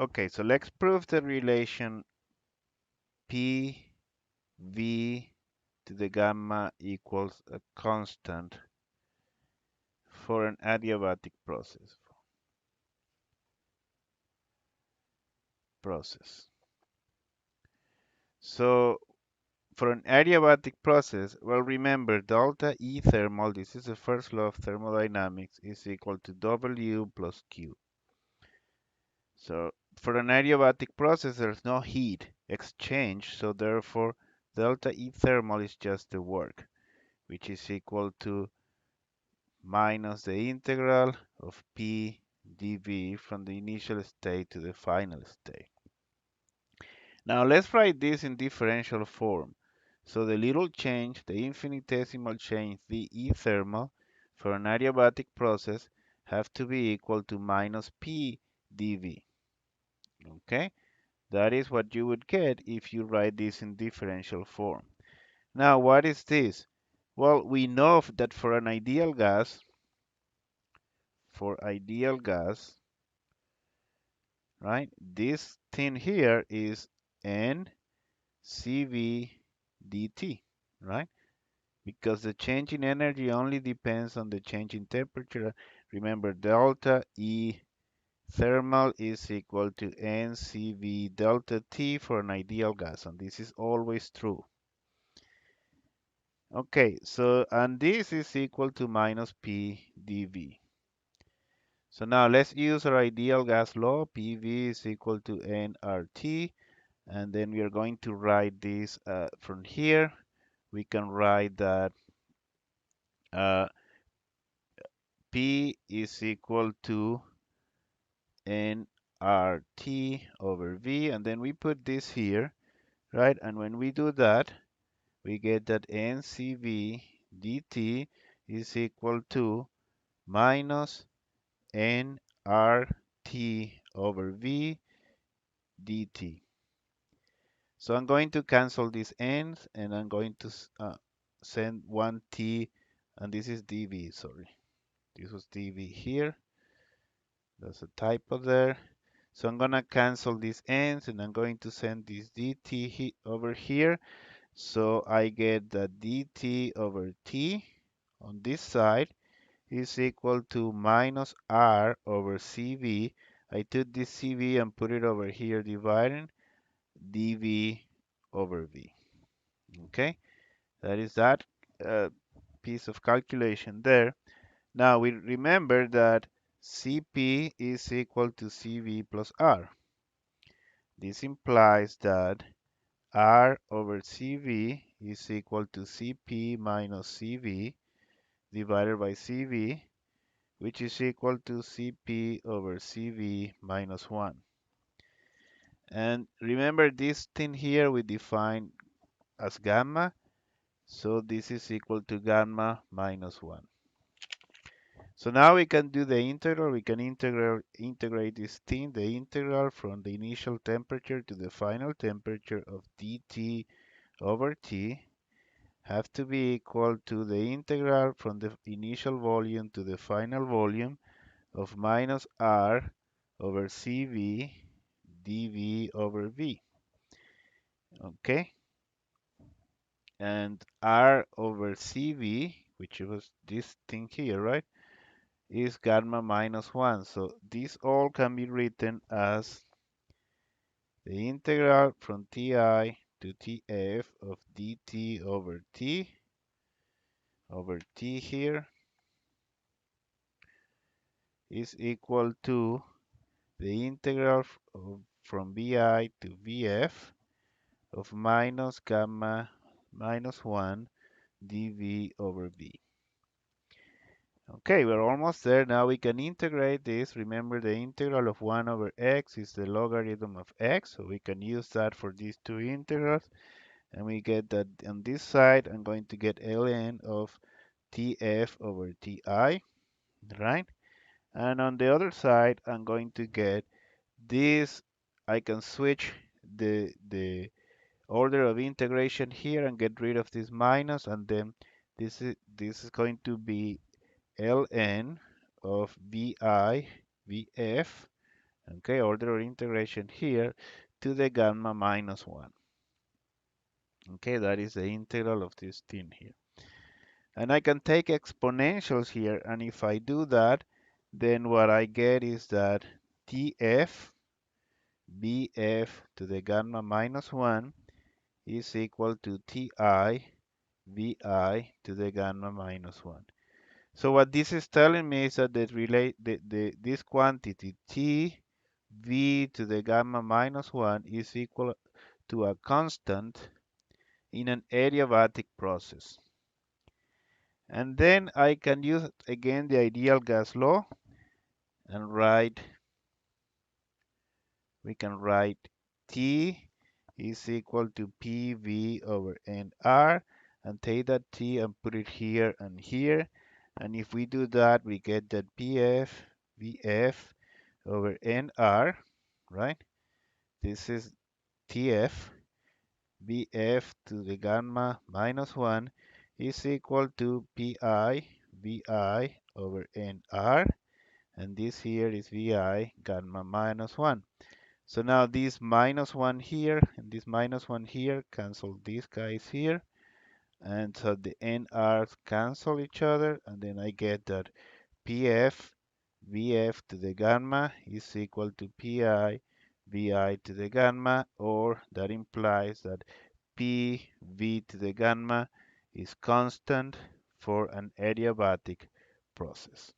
Okay, so let's prove the relation P V to the gamma equals a constant for an adiabatic process. So for an adiabatic process, well, remember delta E thermal, this is the first law of thermodynamics, is equal to W plus Q. So for an adiabatic process, there's no heat exchange, so therefore delta E thermal is just the work, which is equal to minus the integral of P dV from the initial state to the final state. Now let's write this in differential form. So the little change, the infinitesimal change, the E thermal, for an adiabatic process have to be equal to minus P dV. Okay? That is what you would get if you write this in differential form. Now, what is this? Well, we know that for an ideal gas, right, this thing here is N CV dt, right? Because the change in energy only depends on the change in temperature. Remember, delta E thermal is equal to NCV delta T for an ideal gas, and this is always true. Okay, so, and this is equal to minus P dV. So now let's use our ideal gas law. PV is equal to nRT, and then we are going to write this from here. We can write that uh, P is equal to nRT over V, and then we put this here, right? And when we do that, we get that NCV dt is equal to minus nRT over V dt. So I'm going to cancel these n's and I'm going to send one t, and this is dv, sorry. This was dv here. There's a typo there. So I'm going to cancel these n's and I'm going to send this dt over here. So I get that dt over t on this side is equal to minus r over cv. I took this cv and put it over here dividing dv over v. Okay, that is that piece of calculation there. Now we remember that Cp is equal to Cv plus R. This implies that R over Cv is equal to Cp minus Cv divided by Cv, which is equal to Cp over Cv minus 1. And remember this thing here we define as gamma, so this is equal to gamma minus 1. So now we can do the integral. We can integrate this thing, the integral from the initial temperature to the final temperature of dt over t have to be equal to the integral from the initial volume to the final volume of minus r over cv dv over v. Okay? And r over cv, which was this thing here, right, is gamma minus 1. So this all can be written as the integral from Ti to Tf of dt over t here is equal to the integral from Vi to Vf of minus gamma minus 1 dV over V. Okay, we're almost there. Now we can integrate this. Remember, the integral of 1 over x is the logarithm of x, so we can use that for these two integrals. And we get that on this side, I'm going to get ln of tf over ti, right? And on the other side, I'm going to get this. I can switch the order of integration here and get rid of this minus, and then this is going to be ln of vi vf Okay, order of integration here to the gamma minus 1. Okay, that is the integral of this thing here. And I can take exponentials here, and if I do that, then what I get is that TF BF to the gamma minus 1 is equal to TI VI to the gamma minus 1. So what this is telling me is that this quantity T V to the gamma minus 1 is equal to a constant in an adiabatic process. And then I can use again the ideal gas law and we can write T is equal to PV over NR and take that T and put it here and here. And if we do that, we get that PF VF over NR, right? This is TF VF to the gamma minus 1 is equal to PI VI over NR, and this here is VI gamma minus 1. So now this minus 1 here and this minus 1 here cancel these guys here, and so the NRs cancel each other, and then I get that PF VF to the gamma is equal to PI VI to the gamma, or that implies that PV to the gamma is constant for an adiabatic process.